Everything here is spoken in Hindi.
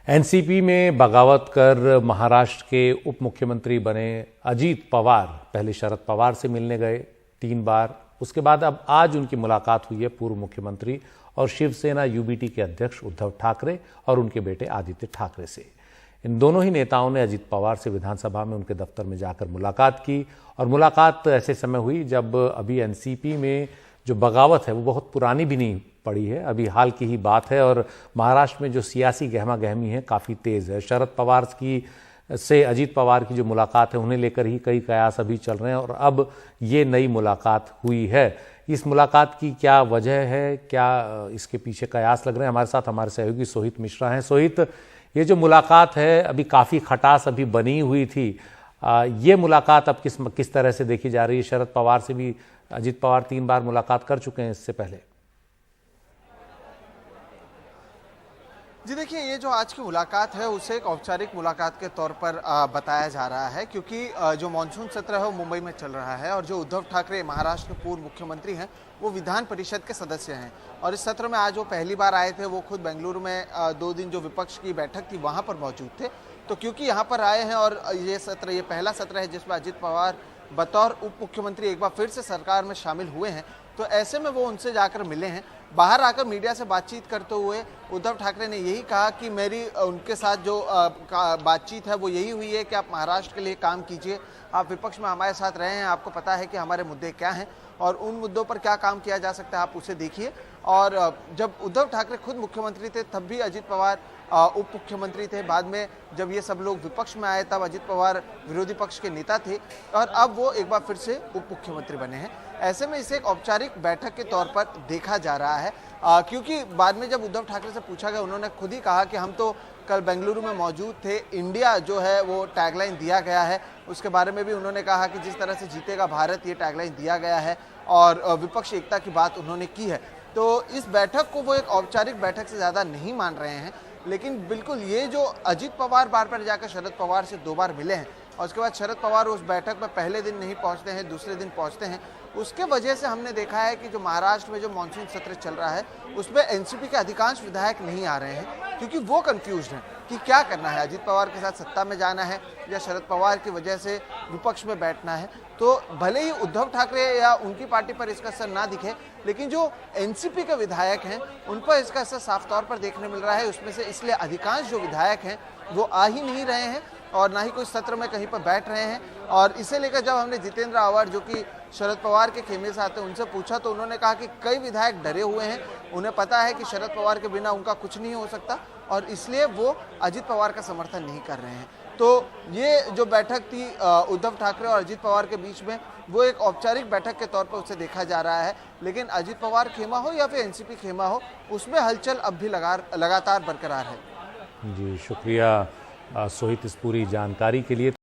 एनसीपी में बगावत कर महाराष्ट्र के उप मुख्यमंत्री बने अजीत पवार पहले शरद पवार से मिलने गए 3 बार। उसके बाद अब आज उनकी मुलाकात हुई है पूर्व मुख्यमंत्री और शिवसेना यूबीटी के अध्यक्ष उद्धव ठाकरे और उनके बेटे आदित्य ठाकरे से। इन दोनों ही नेताओं ने अजीत पवार से विधानसभा में उनके दफ्तर में जाकर मुलाकात की और मुलाकात ऐसे समय हुई जब अभी एनसीपी में जो बगावत है वो बहुत पुरानी भी नहीं पड़ी है, अभी हाल की ही बात है और महाराष्ट्र में जो सियासी गहमा गहमी है काफ़ी तेज़ है। शरद पवार की से अजीत पवार की जो मुलाकात है उन्हें लेकर ही कई कयास अभी चल रहे हैं और अब ये नई मुलाकात हुई है। इस मुलाकात की क्या वजह है, क्या इसके पीछे कयास लग रहे हैं? हमारे साथ हमारे सहयोगी सोहित मिश्रा हैं। सोहित, ये जो मुलाकात है अभी काफ़ी खटास अभी बनी हुई थी, ये मुलाकात अब किस तरह से देखी जा रही है? शरद पवार से भी अजीत पवार 3 बार मुलाकात कर चुके हैं इससे पहले। जी देखिए, ये जो आज की मुलाकात है उसे एक औपचारिक मुलाकात के तौर पर बताया जा रहा है, क्योंकि जो मानसून सत्र है वो मुंबई में चल रहा है और जो उद्धव ठाकरे महाराष्ट्र के पूर्व मुख्यमंत्री हैं वो विधान परिषद के सदस्य हैं और इस सत्र में आज वो पहली बार आए थे। वो खुद बेंगलुरु में 2 दिन जो विपक्ष की बैठक थी वहाँ पर मौजूद थे। तो क्योंकि यहाँ पर आए हैं और ये पहला सत्र है जिसमें अजीत पवार बतौर उप मुख्यमंत्री एक बार फिर से सरकार में शामिल हुए हैं, तो ऐसे में वो उनसे जाकर मिले हैं। बाहर आकर मीडिया से बातचीत करते हुए उद्धव ठाकरे ने यही कहा कि मेरी उनके साथ जो बातचीत है वो यही हुई है कि आप महाराष्ट्र के लिए काम कीजिए, आप विपक्ष में हमारे साथ रहे हैं, आपको पता है कि हमारे मुद्दे क्या हैं और उन मुद्दों पर क्या काम किया जा सकता है, आप उसे देखिए। और जब उद्धव ठाकरे खुद मुख्यमंत्री थे तब भी अजीत पवार उप मुख्यमंत्री थे। बाद में जब ये सब लोग विपक्ष में आए तब अजीत पवार विरोधी पक्ष के नेता थे और अब वो एक बार फिर से उप मुख्यमंत्री बने हैं। ऐसे में इसे एक औपचारिक बैठक के तौर पर देखा जा रहा है, क्योंकि बाद में जब उद्धव ठाकरे से पूछा गया उन्होंने खुद ही कहा कि हम तो कल बेंगलुरु में मौजूद थे, इंडिया जो है वो टैगलाइन दिया गया है, उसके बारे में भी उन्होंने कहा कि जिस तरह से जीतेगा भारत ये टैगलाइन दिया गया है और विपक्ष एकता की बात उन्होंने की है। तो इस बैठक को वो एक औपचारिक बैठक से ज़्यादा नहीं मान रहे हैं, लेकिन बिल्कुल ये जो अजीत पवार बार जाकर शरद पवार से 2 बार मिले हैं और उसके बाद शरद पवार उस बैठक में पहले दिन नहीं पहुंचते हैं, दूसरे दिन पहुंचते हैं, उसके वजह से हमने देखा है कि जो महाराष्ट्र में जो मानसून सत्र चल रहा है उसमें एनसीपी के अधिकांश विधायक नहीं आ रहे हैं, क्योंकि वो कंफ्यूज हैं कि क्या करना है, अजीत पवार के साथ सत्ता में जाना है या शरद पवार की वजह से विपक्ष में बैठना है। तो भले ही उद्धव ठाकरे या उनकी पार्टी पर इसका असर ना दिखे, लेकिन जो एनसीपी के विधायक हैं उन पर इसका असर साफ तौर पर देखने मिल रहा है। उसमें से इसलिए अधिकांश जो विधायक हैं वो आ ही नहीं रहे हैं और ना ही कोई सत्र में कहीं पर बैठ रहे हैं। और इसे लेकर जब हमने जितेंद्र आव्हाड जो कि शरद पवार के खेमे से आते हैं उनसे पूछा तो उन्होंने कहा कि कई विधायक डरे हुए हैं, उन्हें पता है कि शरद पवार के बिना उनका कुछ नहीं हो सकता और इसलिए वो अजीत पवार का समर्थन नहीं कर रहे हैं। तो ये जो बैठक थी उद्धव ठाकरे और अजीत पवार के बीच में वो एक औपचारिक बैठक के तौर पर उसे देखा जा रहा है, लेकिन अजीत पवार खेमा हो या फिर एनसीपी खेमा हो उसमें हलचल अब भी लगातार बरकरार है। जी शुक्रिया सोहित इस पूरी जानकारी के लिए।